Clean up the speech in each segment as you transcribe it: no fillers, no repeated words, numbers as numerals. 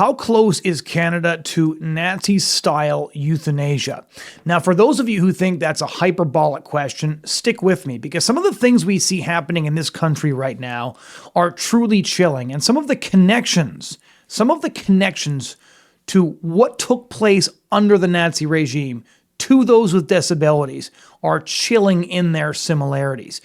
How close is Canada to Nazi-style euthanasia? Now, for those of you who think that's a hyperbolic question, stick with me, because some of the things we see happening in this country right now are truly chilling, and some of the connections to what took place under the Nazi regime to those with disabilities are chilling in their similarities.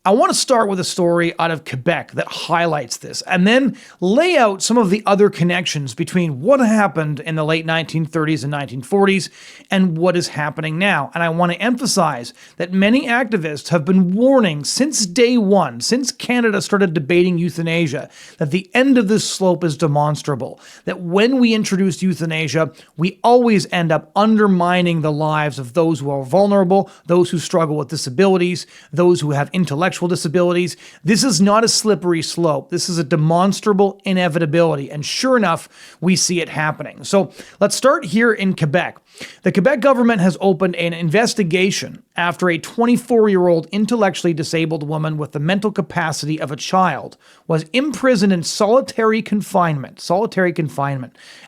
I want to start with a story out of Quebec that highlights this, and then lay out some of the other connections between what happened in the late 1930s and 1940s and what is happening now. And I want to emphasize that many activists have been warning since day one, since Canada started debating euthanasia, that the end of this slope is demonstrable, that when we introduce euthanasia, we always end up undermining the lives of those who are vulnerable, those who struggle with disabilities, those who have intellectual disabilities. This is not a slippery slope. This is a demonstrable inevitability. And sure enough, we see it happening. So let's start here in Quebec. The Quebec government has opened an investigation after a 24-year-old intellectually disabled woman with the mental capacity of a child was imprisoned in solitary confinement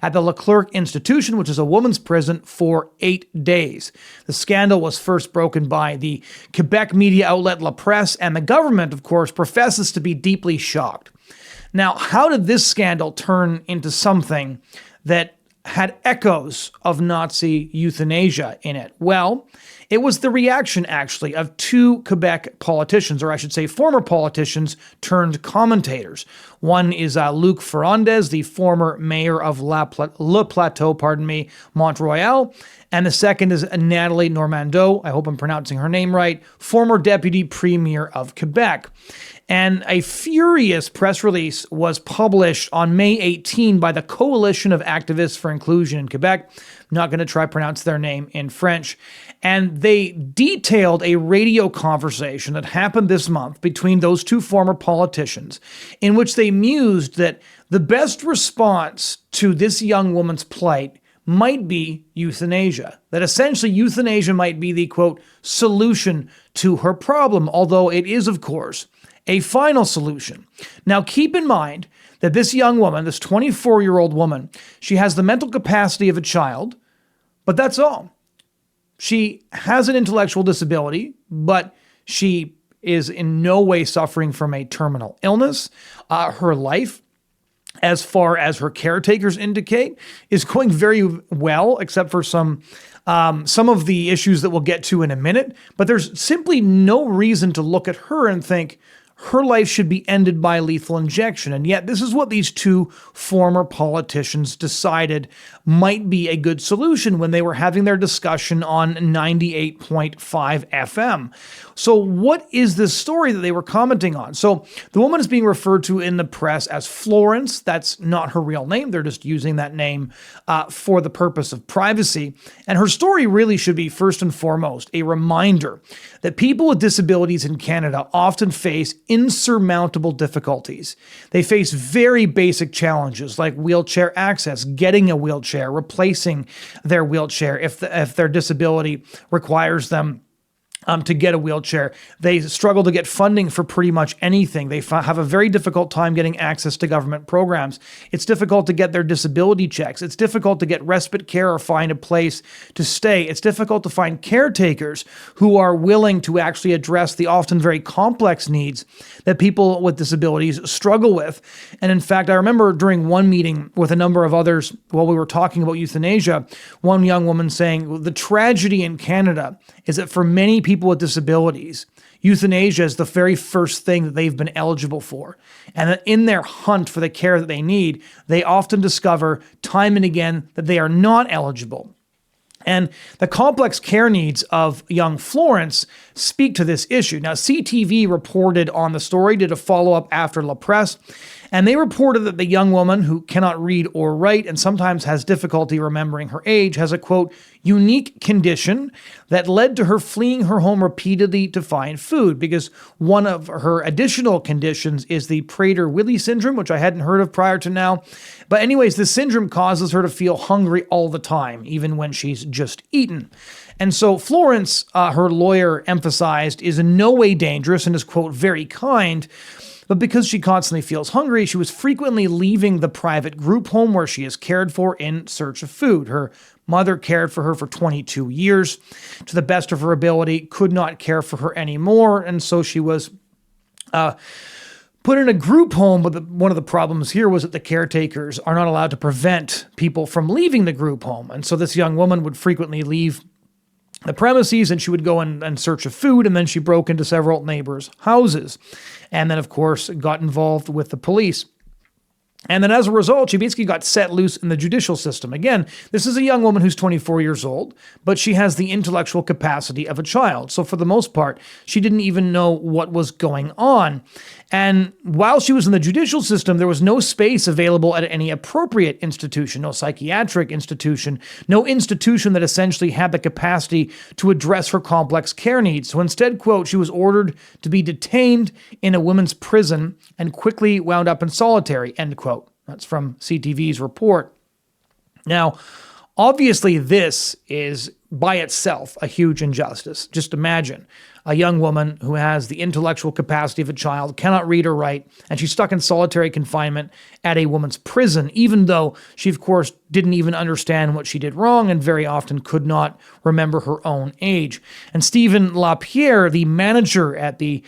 at the Leclerc Institution, which is a woman's prison, for 8 days. The scandal was first broken by the Quebec media outlet La Presse, and the government, of course, professes to be deeply shocked. Now, how did this scandal turn into something that had echoes of Nazi euthanasia in it? Well, it was the reaction, actually, of two Quebec politicians, or I should say former politicians turned commentators. One is Luc Ferrandez, the former mayor of Le Plateau, Mont-Royal, and the second is Nathalie Normandeau, I hope I'm pronouncing her name right, former deputy premier of Quebec. And a furious press release was published on May 18 by the Coalition of Activists for Inclusion in Quebec. I'm not going to try to pronounce their name in French. And they detailed a radio conversation that happened this month between those two former politicians, in which they mused that the best response to this young woman's plight might be euthanasia. That essentially euthanasia might be the, quote, solution to her problem, although it is, of course, a final solution. Now, keep in mind that this young woman, this 24-year-old woman, she has the mental capacity of a child, but that's all. She has an intellectual disability, but she is in no way suffering from a terminal illness. Her life, as far as her caretakers indicate, is going very well, except for some of the issues that we'll get to in a minute. But there's simply no reason to look at her and think her life should be ended by lethal injection. And yet this is what these two former politicians decided might be a good solution when they were having their discussion on 98.5 FM. So what is this story that they were commenting on? So the woman is being referred to in the press as Florence. That's not her real name. They're just using that name for the purpose of privacy. And her story really should be, first and foremost, a reminder that people with disabilities in Canada often face insurmountable difficulties. They face very basic challenges like wheelchair access, getting a wheelchair, replacing their wheelchair if their disability requires them to get a wheelchair. They struggle to get funding for pretty much anything. They have a very difficult time getting access to government programs. It's difficult to get their disability checks. It's difficult to get respite care or find a place to stay. It's difficult to find caretakers who are willing to actually address the often very complex needs that people with disabilities struggle with. And in fact, I remember during one meeting with a number of others while we were talking about euthanasia, one young woman saying, the tragedy in Canada is that for many people with disabilities, euthanasia is the very first thing that they've been eligible for. And that in their hunt for the care that they need, they often discover time and again that they are not eligible. And the complex care needs of young Florence speak to this issue. Now, CTV reported on the story, did a follow-up after La Presse, and they reported that the young woman, who cannot read or write and sometimes has difficulty remembering her age, has a, quote, unique condition that led to her fleeing her home repeatedly to find food, because one of her additional conditions is the Prader-Willi syndrome, which I hadn't heard of prior to now. But anyways, this syndrome causes her to feel hungry all the time, even when she's just eaten. And so Florence, her lawyer emphasized, is in no way dangerous and is, quote, very kind. But because she constantly feels hungry, she was frequently leaving the private group home where she is cared for in search of food. Her mother cared for her for 22 years. To the best of her ability, could not care for her anymore, and so she was put in a group home. But one of the problems here was that the caretakers are not allowed to prevent people from leaving the group home. And so this young woman would frequently leave the premises, and she would go in search of food, and then she broke into several neighbors' houses. And then, of course, got involved with the police. And then as a result, she basically got set loose in the judicial system. Again, this is a young woman who's 24 years old, but she has the intellectual capacity of a child. So for the most part, she didn't even know what was going on. And while she was in the judicial system, there was no space available at any appropriate institution, no psychiatric institution, no institution that essentially had the capacity to address her complex care needs. So instead, quote, she was ordered to be detained in a women's prison and quickly wound up in solitary, end quote. That's from CTV's report. Now, obviously, this is by itself a huge injustice. Just imagine a young woman who has the intellectual capacity of a child, cannot read or write, and she's stuck in solitary confinement at a woman's prison, even though she, of course, didn't even understand what she did wrong and very often could not remember her own age. And Stephen LaPierre, the manager at the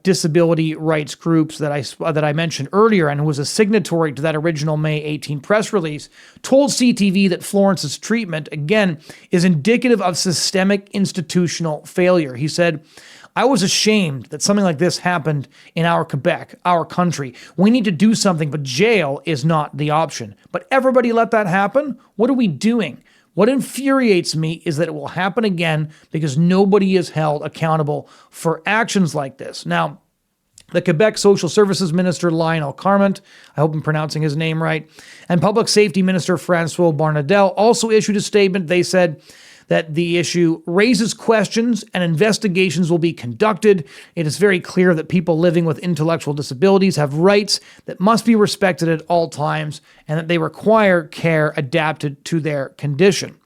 disability rights groups that I mentioned earlier, and who was a signatory to that original May 18 press release, told CTV that Florence's treatment, again, is indicative of systemic institutional failure. He said, "I was ashamed that something like this happened in our Quebec, our country. We need to do something, but jail is not the option. But everybody let that happen? What are we doing?" What infuriates me is that it will happen again because nobody is held accountable for actions like this. Now, the Quebec Social Services Minister Lionel Carmont, I hope I'm pronouncing his name right, and Public Safety Minister Francois Barnardel also issued a statement. They said that the issue raises questions and investigations will be conducted. It is very clear that people living with intellectual disabilities have rights that must be respected at all times and that they require care adapted to their condition.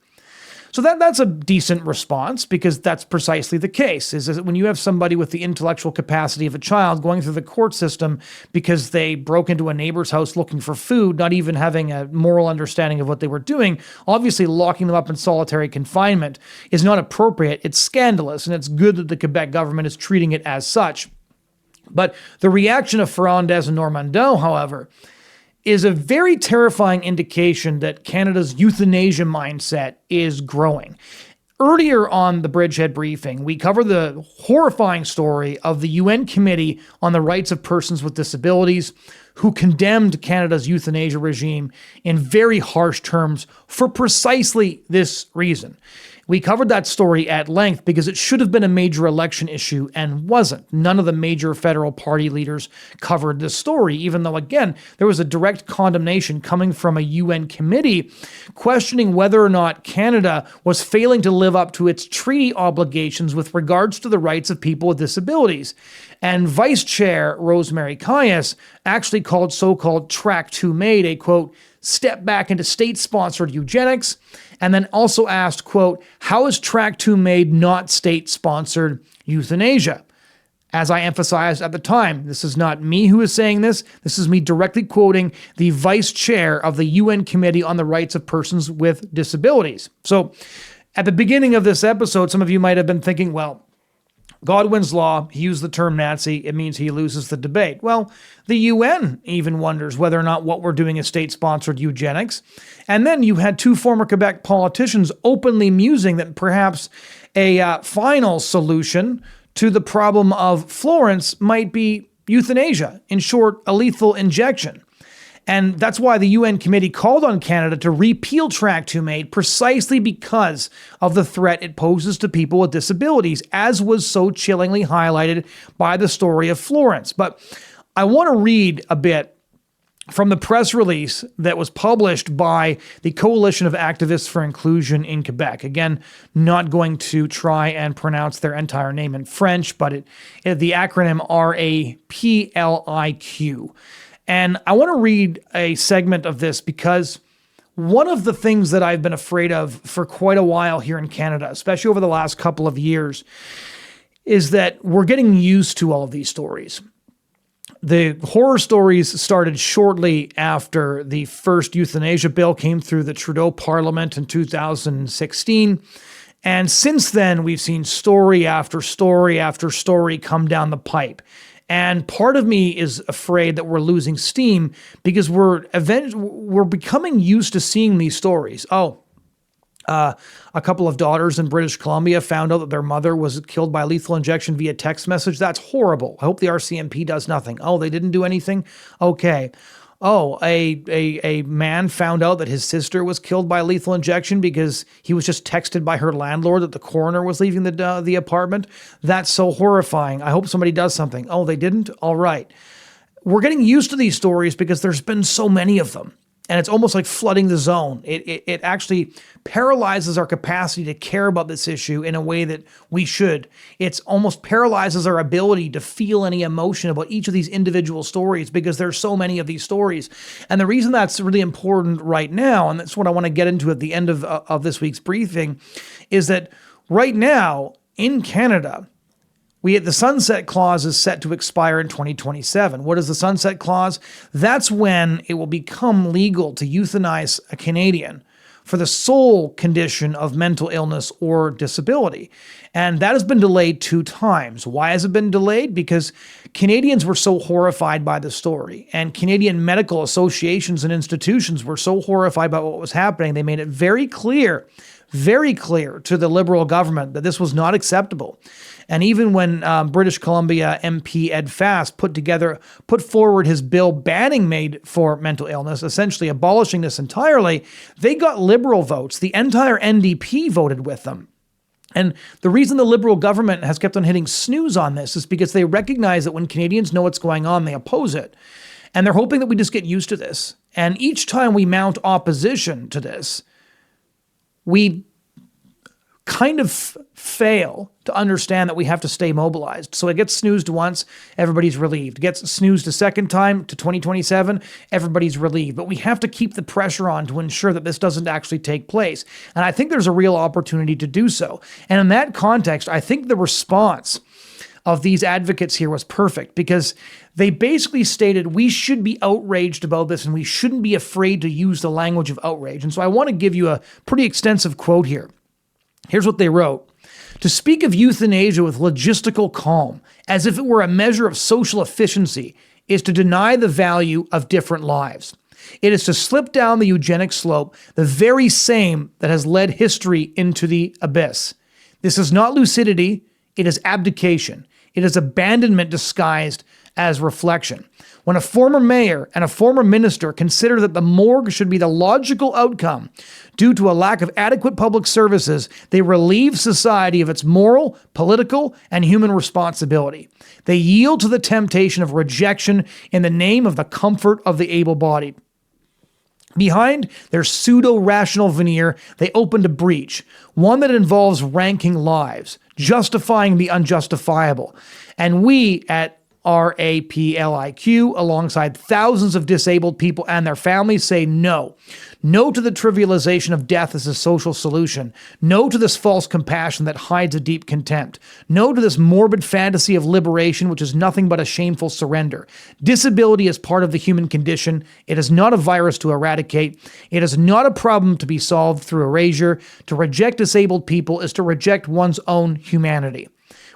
So that's a decent response because that's precisely the case, is that when you have somebody with the intellectual capacity of a child going through the court system because they broke into a neighbor's house looking for food, not even having a moral understanding of what they were doing, obviously locking them up in solitary confinement is not appropriate. It's scandalous, and it's good that the Quebec government is treating it as such. But the reaction of Ferrandez and Normandeau, however, is a very terrifying indication that Canada's euthanasia mindset is growing. Earlier on the Bridgehead briefing, we covered the horrifying story of the UN Committee on the Rights of Persons with Disabilities, who condemned Canada's euthanasia regime in very harsh terms for precisely this reason. We covered that story at length because it should have been a major election issue and wasn't. None of the major federal party leaders covered this story, even though, again, there was a direct condemnation coming from a UN committee questioning whether or not Canada was failing to live up to its treaty obligations with regards to the rights of people with disabilities. And Vice Chair Rosemary Caius actually called so-called Track 2 Made a, quote, step back into state-sponsored eugenics, and then also asked, quote, how is Track 2 Made not state-sponsored euthanasia? As I emphasized at the time, this is not me who is saying this. This is me directly quoting the vice chair of the UN Committee on the Rights of Persons with Disabilities. So at the beginning of this episode, some of you might have been thinking, well, Godwin's law, he used the term Nazi, it means he loses the debate. Well, the UN even wonders whether or not what we're doing is state-sponsored eugenics. And then you had two former Quebec politicians openly musing that perhaps a final solution to the problem of Florence might be euthanasia, in short, a lethal injection. And that's why the UN committee called on Canada to repeal Track 2 Made precisely because of the threat it poses to people with disabilities, as was so chillingly highlighted by the story of Florence. But I want to read a bit from the press release that was published by the Coalition of Activists for Inclusion in Quebec. Again, not going to try and pronounce their entire name in French, but the acronym RAPLIQ. And I want to read a segment of this because one of the things that I've been afraid of for quite a while here in Canada, especially over the last couple of years, is that we're getting used to all of these stories. The horror stories started shortly after the first euthanasia bill came through the Trudeau Parliament in 2016. And since then, we've seen story after story after story come down the pipe. And part of me is afraid that we're losing steam because we're becoming used to seeing these stories. A couple of daughters in British Columbia found out that their mother was killed by lethal injection via text message. That's horrible. I hope the RCMP does nothing. Oh, they didn't do anything? Okay. Oh, a man found out that his sister was killed by lethal injection because he was just texted by her landlord that the coroner was leaving the apartment. That's so horrifying. I hope somebody does something. Oh, they didn't? All right. We're getting used to these stories because there's been so many of them. And it's almost like flooding the zone. It actually paralyzes our capacity to care about this issue in a way that we should. It's almost paralyzes our ability to feel any emotion about each of these individual stories because there's so many of these stories. And the reason that's really important right now, and that's what I want to get into at the end of this week's briefing, is that right now in Canada, the sunset clause is set to expire in 2027. What is the sunset clause? That's when it will become legal to euthanize a Canadian for the sole condition of mental illness or disability. And that has been delayed 2 times. Why has it been delayed? Because Canadians were so horrified by the story, and Canadian medical associations and institutions were so horrified by what was happening. They made it very clear to the Liberal government that this was not acceptable. And even when British Columbia MP Ed Fast put forward his bill banning MAID for mental illness, essentially abolishing this entirely, they got Liberal votes. The entire NDP voted with them. And the reason the Liberal government has kept on hitting snooze on this is because they recognize that when Canadians know what's going on, they oppose it. And they're hoping that we just get used to this. And each time we mount opposition to this, we kind of fail to understand that we have to stay mobilized. So it gets snoozed once, everybody's relieved. It gets snoozed a second time to 2027, everybody's relieved. But we have to keep the pressure on to ensure that this doesn't actually take place. And I think there's a real opportunity to do so. And in that context, I think the response of these advocates here was perfect because they basically stated we should be outraged about this and we shouldn't be afraid to use the language of outrage. And so I want to give you a pretty extensive quote here. Here's what they wrote. To speak of euthanasia with logistical calm, as if it were a measure of social efficiency, is to deny the value of different lives. It is to slip down the eugenic slope, the very same that has led history into the abyss. This is not lucidity, it is abdication. It is abandonment disguised as reflection. When a former mayor and a former minister consider that the morgue should be the logical outcome due to a lack of adequate public services, they relieve society of its moral, political, and human responsibility. They yield to the temptation of rejection in the name of the comfort of the able-bodied. Behind their pseudo-rational veneer, they opened a breach, one that involves ranking lives, justifying the unjustifiable. And we at RAPLIQ, alongside thousands of disabled people and their families, say no. No to the trivialization of death as a social solution. No to this false compassion that hides a deep contempt. No to this morbid fantasy of liberation, which is nothing but a shameful surrender. Disability is part of the human condition. It is not a virus to eradicate. It is not a problem to be solved through erasure. To reject disabled people is to reject one's own humanity.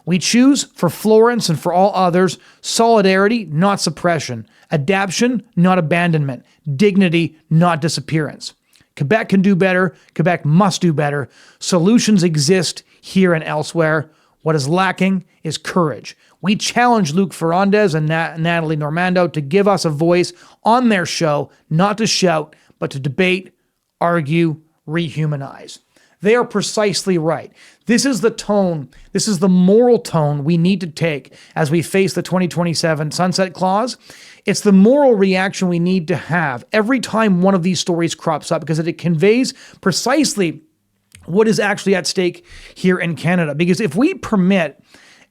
We choose, for Florence and for all others, solidarity, not suppression, adaptation, not abandonment, dignity, not disappearance. Quebec can do better. Quebec must do better. Solutions exist here and elsewhere. What is lacking is courage. We challenge Luc Ferrandez and Nathalie Normandeau to give us a voice on their show, not to shout, but to debate, argue, rehumanize. They are precisely right. This is the tone, this is the moral tone we need to take as we face the 2027 Sunset Clause. It's the moral reaction we need to have every time one of these stories crops up because it conveys precisely what is actually at stake here in Canada. Because if we permit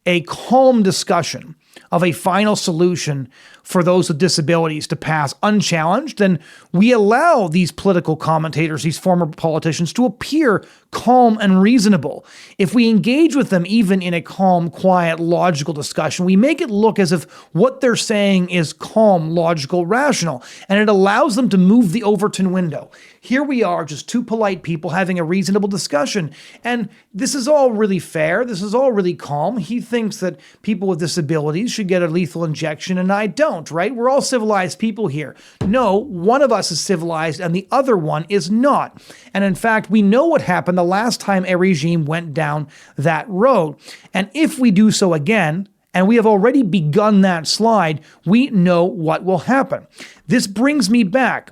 a calm discussion of a final solution for those with disabilities to pass unchallenged, then we allow these political commentators, these former politicians, to appear calm and reasonable. If we engage with them even in a calm, quiet, logical discussion, we make it look as if what they're saying is calm, logical, rational, and it allows them to move the Overton window. Here we are, just two polite people having a reasonable discussion, and this is all really fair. This is all really calm. He thinks that people with disabilities should get a lethal injection, and I don't, right? We're all civilized people here. No, one of us is civilized and the other one is not. And in fact, we know what happened the last time a regime went down that road. And if we do so again, and we have already begun that slide, we know what will happen. This brings me back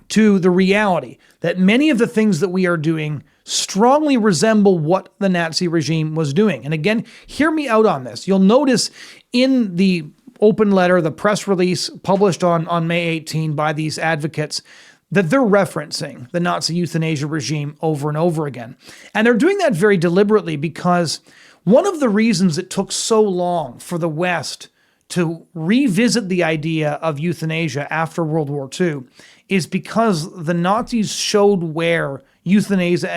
to the reality that many of the things that we are doing strongly resemble what the Nazi regime was doing. And again, hear me out on this. You'll notice in the open letter, the press release published on May 18 by these advocates, that they're referencing the Nazi euthanasia regime over and over again. And they're doing that very deliberately because one of the reasons it took so long for the West to revisit the idea of euthanasia after World War II is because the Nazis showed where euthanasia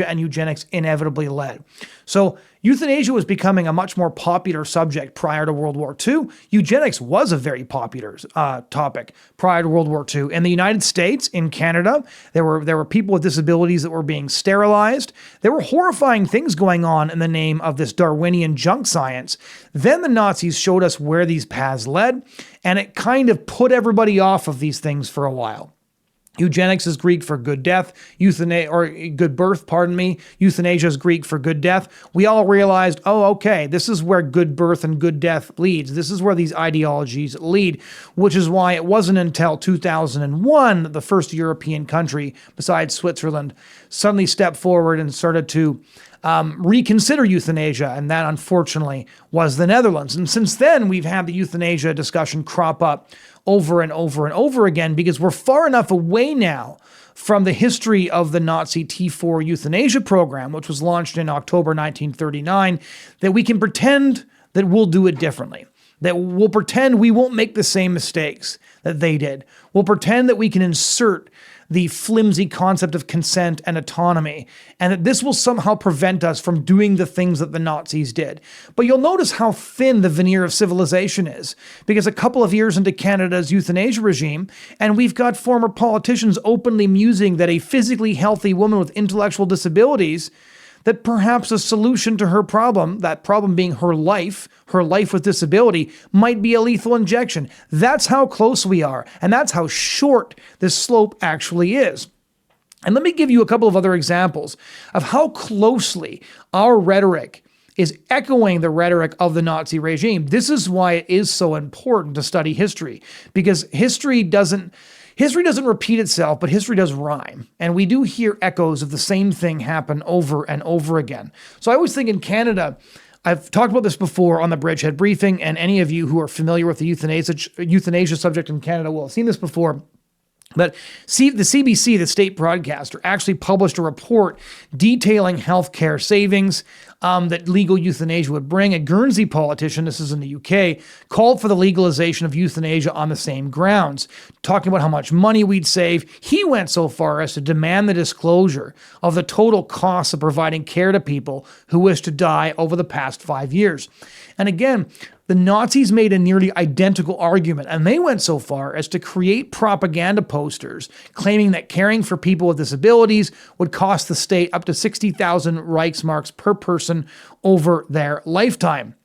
and eugenics inevitably led. So euthanasia was becoming a much more popular subject prior to World War II. Eugenics was a very popular topic prior to World War II. In the United States, in Canada, there were people with disabilities that were being sterilized. There were horrifying things going on in the name of this Darwinian junk science. Then the Nazis showed us where these paths led, and it kind of put everybody off of these things for a while. Eugenics is Greek for good death, good birth, Euthanasia is Greek for good death. We all realized, oh, okay, this is where good birth and good death leads. This is where these ideologies lead, which is why it wasn't until 2001 that the first European country, besides Switzerland, suddenly stepped forward and started to reconsider euthanasia, and that unfortunately was the Netherlands. And since then, we've had the euthanasia discussion crop up over and over and over again because we're far enough away now from the history of the Nazi T4 euthanasia program, which was launched in October 1939, that we can pretend that we'll do it differently, that we'll pretend we won't make the same mistakes that they did. We'll pretend that we can insert the flimsy concept of consent and autonomy, and that this will somehow prevent us from doing the things that the Nazis did. But you'll notice how thin the veneer of civilization is, because a couple of years into Canada's euthanasia regime, and we've got former politicians openly musing that a physically healthy woman with intellectual disabilities, that perhaps a solution to her problem, that problem being her life with disability, might be a lethal injection. That's how close we are, and that's how short this slope actually is. And let me give you a couple of other examples of how closely our rhetoric is echoing the rhetoric of the Nazi regime. This is why it is so important to study history, because history doesn't repeat itself, but history does rhyme. And we do hear echoes of the same thing happen over and over again. So I always think in Canada, I've talked about this before on the Bridgehead briefing, and any of you who are familiar with the euthanasia subject in Canada will have seen this before. But the CBC, the state broadcaster, actually published a report detailing healthcare savings that legal euthanasia would bring. A Guernsey politician, this is in the UK, called for the legalization of euthanasia on the same grounds, talking about how much money we'd save. He went so far as to demand the disclosure of the total costs of providing care to people who wish to die over the past 5 years. And again, the Nazis made a nearly identical argument, and they went so far as to create propaganda posters claiming that caring for people with disabilities would cost the state up to 60,000 Reichsmarks per person over their lifetime.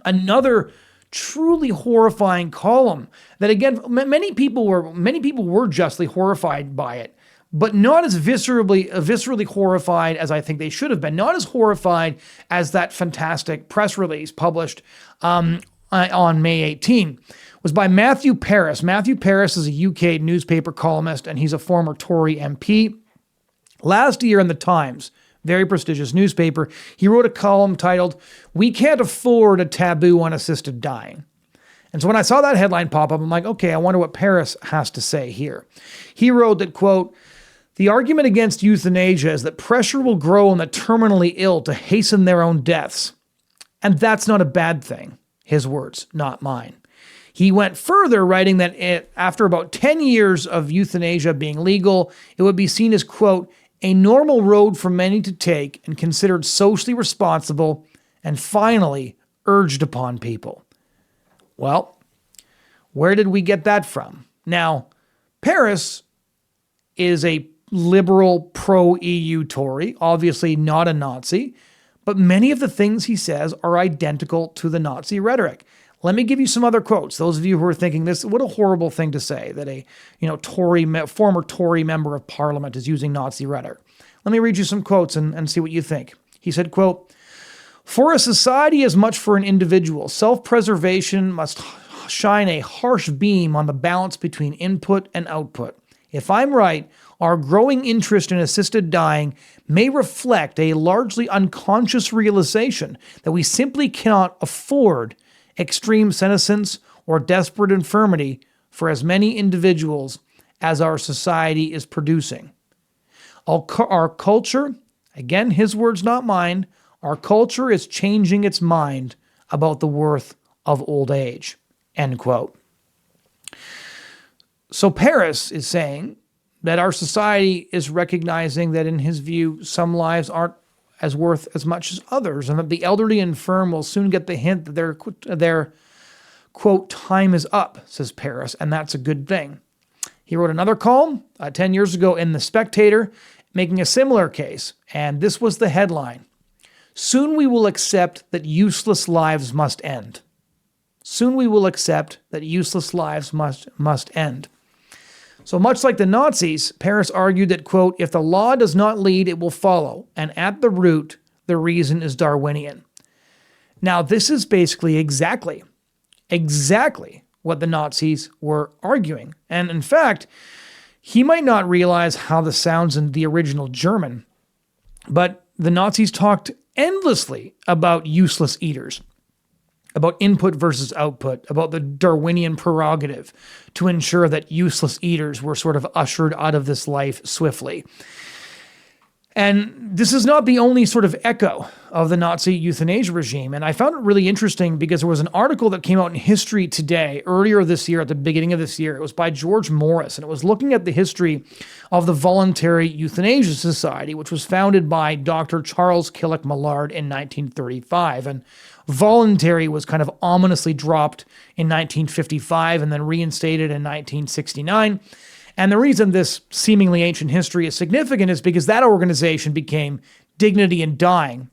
Another truly horrifying column that, again, many people were justly horrified by it, but not as viscerally horrified as I think they should have been. Not as horrified as that fantastic press release published on May 18, was by Matthew Paris. Matthew Paris is a UK newspaper columnist, and he's a former Tory MP. Last year in the Times, very prestigious newspaper, he wrote a column titled, "We Can't Afford a Taboo on Assisted Dying." And so when I saw that headline pop up, I'm like, okay, I wonder what Paris has to say here. He wrote that, quote, "The argument against euthanasia is that pressure will grow on the terminally ill to hasten their own deaths. And that's not a bad thing. his words, not mine. He went further, writing that after about 10 years of euthanasia being legal, it would be seen as, quote, a normal road for many to take and considered socially responsible and finally urged upon people. Well, where did we get that from? Now, Paris is a liberal pro-EU Tory, obviously not a Nazi, but many of the things he says are identical to the Nazi rhetoric. Let me give you some other quotes. Those of you who are thinking this, what a horrible thing to say, that a former Tory member of parliament is using Nazi rhetoric. Let me read you some quotes and see what you think. He said, quote, for a society as much for an individual, self-preservation must shine a harsh beam on the balance between input and output. If I'm right, our growing interest in assisted dying may reflect a largely unconscious realization that we simply cannot afford extreme senescence or desperate infirmity for as many individuals as our society is producing. Our culture, again, his words, not mine, our culture is changing its mind about the worth of old age, end quote. So Paris is saying that our society is recognizing that, in his view, some lives aren't as worth as much as others, and that the elderly and infirm will soon get the hint that their quote, time is up, says Paris, and that's a good thing. He wrote another column 10 years ago in The Spectator, making a similar case, and this was the headline: soon we will accept that useless lives must end. Soon we will accept that useless lives must end. So much like the Nazis, Paris argued that, quote, if the law does not lead, it will follow, and at the root, the reason is Darwinian. Now, this is basically exactly what the Nazis were arguing. And in fact, he might not realize how this sounds in the original German, but the Nazis talked endlessly about useless eaters, about input versus output, about the Darwinian prerogative to ensure that useless eaters were sort of ushered out of this life swiftly. And this is not the only sort of echo of the Nazi euthanasia regime. And I found it really interesting because there was an article that came out in History Today earlier this year, at the beginning of this year. It was by George Morris, and it was looking at the history of the Voluntary Euthanasia Society, which was founded by Dr. Charles Killick Millard in 1935. And voluntary was kind of ominously dropped in 1955 and then reinstated in 1969. And the reason this seemingly ancient history is significant is because that organization became Dignity in Dying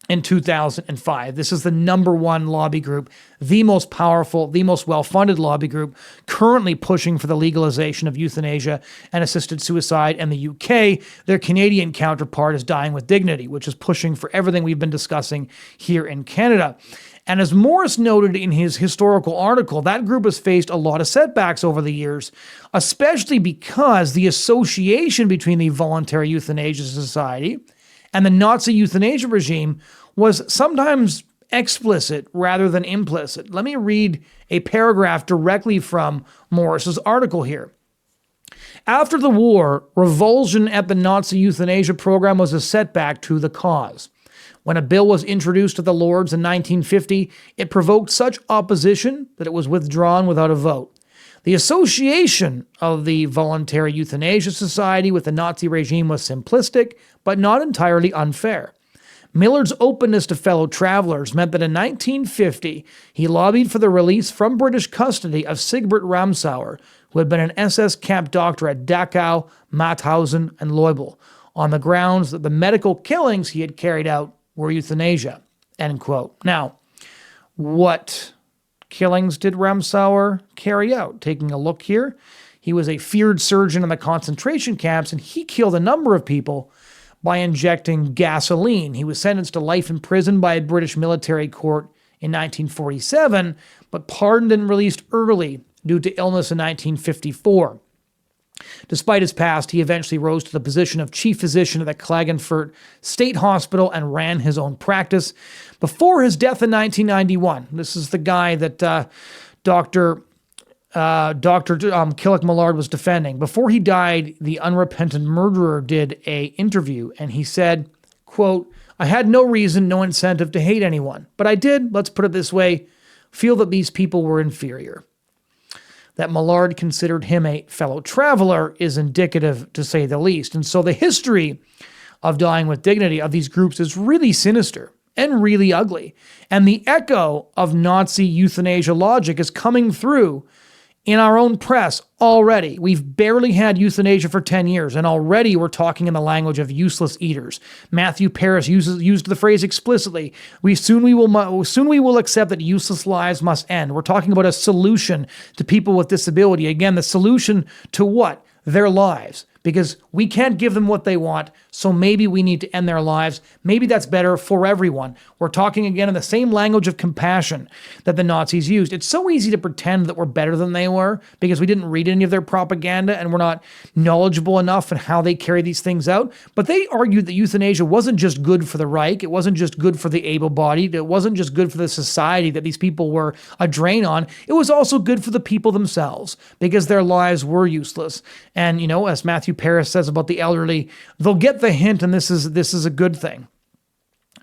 in 2005. This is the number one lobby group, the most powerful, the most well-funded lobby group, currently pushing for the legalization of euthanasia and assisted suicide in the UK. Their Canadian counterpart is Dying with Dignity, which is pushing for everything we've been discussing here in Canada. And as Morris noted in his historical article, that group has faced a lot of setbacks over the years, especially because the association between the Voluntary Euthanasia Society and the Nazi euthanasia regime was sometimes explicit rather than implicit. Let me read a paragraph directly from Morris's article here. After the war, revulsion at the Nazi euthanasia program was a setback to the cause. When a bill was introduced to the Lords in 1950, it provoked such opposition that it was withdrawn without a vote. The association of the Voluntary Euthanasia Society with the Nazi regime was simplistic, but not entirely unfair. Millard's openness to fellow travelers meant that in 1950, he lobbied for the release from British custody of Sigbert Ramsauer, who had been an SS camp doctor at Dachau, Mauthausen, and Leubel, on the grounds that the medical killings he had carried out were euthanasia, end quote. Now, what killings did Ramsauer carry out? Taking a look here, he was a feared surgeon in the concentration camps, and he killed a number of people by injecting gasoline. He was sentenced to life in prison by a British military court in 1947, but pardoned and released early due to illness in 1954. Despite his past, he eventually rose to the position of chief physician at the Klagenfurt State Hospital and ran his own practice. Before his death in 1991, this is the guy that Dr. Killick Millard was defending. Before he died, the unrepentant murderer did an interview, and he said, quote, I had no reason, no incentive to hate anyone, but I did, let's put it this way, feel that these people were inferior. That Millard considered him a fellow traveler is indicative, to say the least. And so the history of dying with dignity of these groups is really sinister and really ugly. And the echo of Nazi euthanasia logic is coming through in our own press already. We've barely had euthanasia for 10 years, and already we're talking in the language of useless eaters. Matthew Paris used the phrase explicitly. Soon we will accept that useless lives must end. We're talking about a solution to people with disability. Again, the solution to what? Their lives. Because we can't give them what they want, so maybe we need to end their lives. Maybe that's better for everyone. We're talking again in the same language of compassion that the Nazis used. It's so easy to pretend that we're better than they were because we didn't read any of their propaganda and we're not knowledgeable enough in how they carry these things out. But they argued that euthanasia wasn't just good for the Reich. It wasn't just good for the able-bodied. It wasn't just good for the society that these people were a drain on. It was also good for the people themselves because their lives were useless. And, as Matthew Paris says about the elderly, they'll get the hint, and this is a good thing.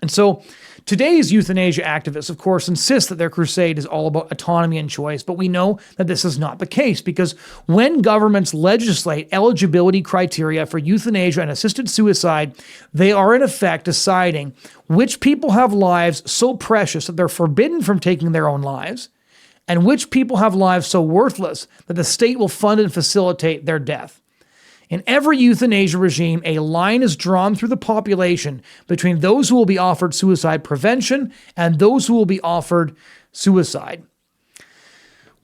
And so today's euthanasia activists, of course, insist that their crusade is all about autonomy and choice, but we know that this is not the case because when governments legislate eligibility criteria for euthanasia and assisted suicide, they are in effect deciding which people have lives so precious that they're forbidden from taking their own lives, and which people have lives so worthless that the state will fund and facilitate their death. In every euthanasia regime, a line is drawn through the population between those who will be offered suicide prevention and those who will be offered suicide.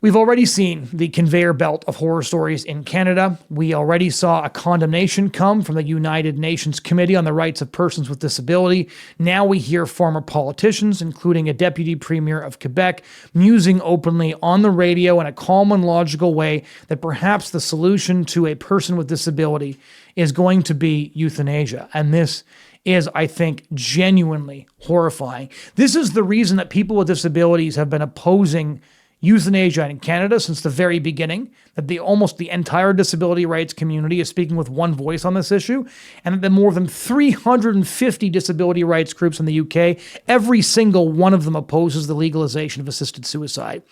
We've already seen the conveyor belt of horror stories in Canada. We already saw a condemnation come from the United Nations Committee on the Rights of Persons with Disability. Now we hear former politicians, including a deputy premier of Quebec, musing openly on the radio in a calm and logical way that perhaps the solution to a person with disability is going to be euthanasia. And this is, I think, genuinely horrifying. This is the reason that people with disabilities have been opposing euthanasia in Canada since the very beginning, that almost the entire disability rights community is speaking with one voice on this issue, and that the more than 350 disability rights groups in the UK, every single one of them opposes the legalization of assisted suicide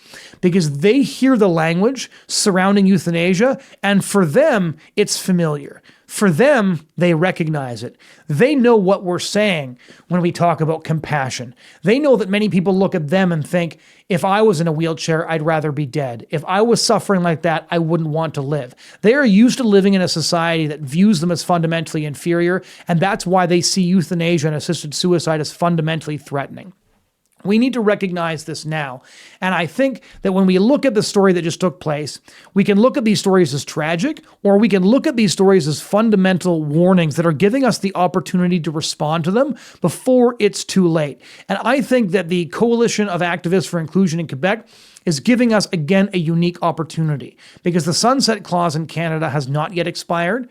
because they hear the language surrounding euthanasia, and for them, it's familiar. For them, they recognize it. They know what we're saying when we talk about compassion. They know that many people look at them and think, if I was in a wheelchair, I'd rather be dead. If I was suffering like that, I wouldn't want to live. They are used to living in a society that views them as fundamentally inferior, and that's why they see euthanasia and assisted suicide as fundamentally threatening. We need to recognize this now. And I think that when we look at the story that just took place, we can look at these stories as tragic, or we can look at these stories as fundamental warnings that are giving us the opportunity to respond to them before it's too late. And I think that the Coalition of Activists for Inclusion in Quebec is giving us, again, a unique opportunity because the sunset clause in Canada has not yet expired.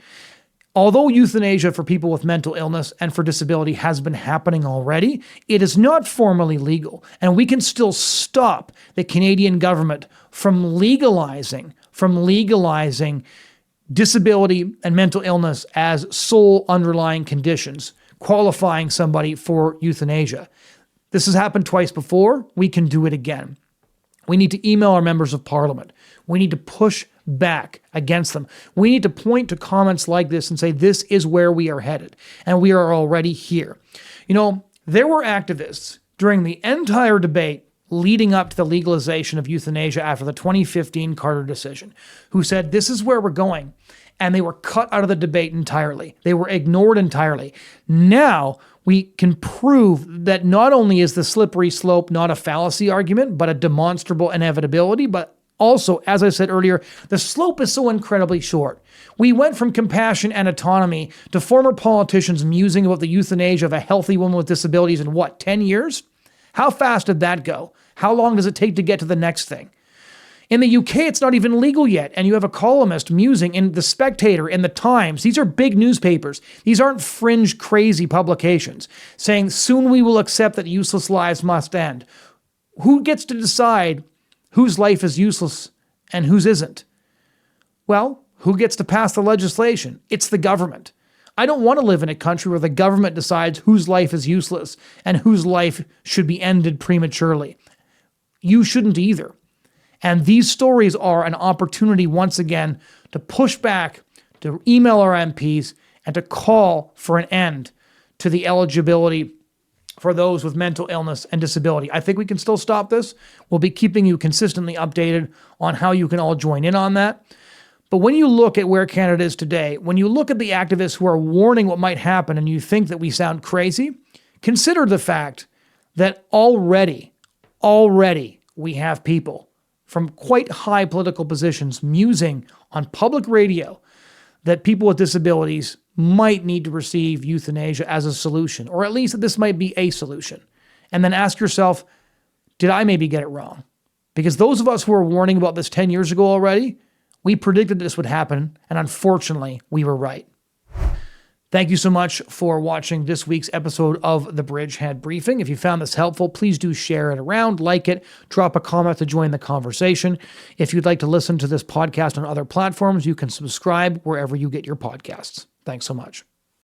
Although euthanasia for people with mental illness and for disability has been happening already, it is not formally legal, and we can still stop the Canadian government from legalizing disability and mental illness as sole underlying conditions, qualifying somebody for euthanasia. This has happened twice before. We can do it again. We need to email our members of parliament. We need to push back against them. We need to point to comments like this and say, this is where we are headed. And we are already here. There were activists during the entire debate leading up to the legalization of euthanasia after the 2015 Carter decision who said, this is where we're going. And they were cut out of the debate entirely. They were ignored entirely. Now we can prove that not only is the slippery slope not a fallacy argument, but a demonstrable inevitability, but also, as I said earlier, the slope is so incredibly short. We went from compassion and autonomy to former politicians musing about the euthanasia of a healthy woman with disabilities in 10 years? How fast did that go? How long does it take to get to the next thing? In the UK, it's not even legal yet, and you have a columnist musing in The Spectator, in The Times. These are big newspapers. These aren't fringe, crazy publications saying, soon we will accept that useless lives must end. Who gets to decide whose life is useless and whose isn't? Well, who gets to pass the legislation? It's the government. I don't want to live in a country where the government decides whose life is useless and whose life should be ended prematurely. You shouldn't either. And these stories are an opportunity, once again, to push back, to email our MPs, and to call for an end to the eligibility for those with mental illness and disability. I think we can still stop this. We'll be keeping you consistently updated on how you can all join in on that. But when you look at where Canada is today, when you look at the activists who are warning what might happen and you think that we sound crazy, consider the fact that already we have people from quite high political positions musing on public radio that people with disabilities might need to receive euthanasia as a solution, or at least that this might be a solution. And then ask yourself, did I maybe get it wrong? Because those of us who were warning about this 10 years ago already, we predicted this would happen, and unfortunately, we were right. Thank you so much for watching this week's episode of the Bridgehead Briefing. If you found this helpful, please do share it around, like it, drop a comment to join the conversation. If you'd like to listen to this podcast on other platforms, you can subscribe wherever you get your podcasts. Thanks so much.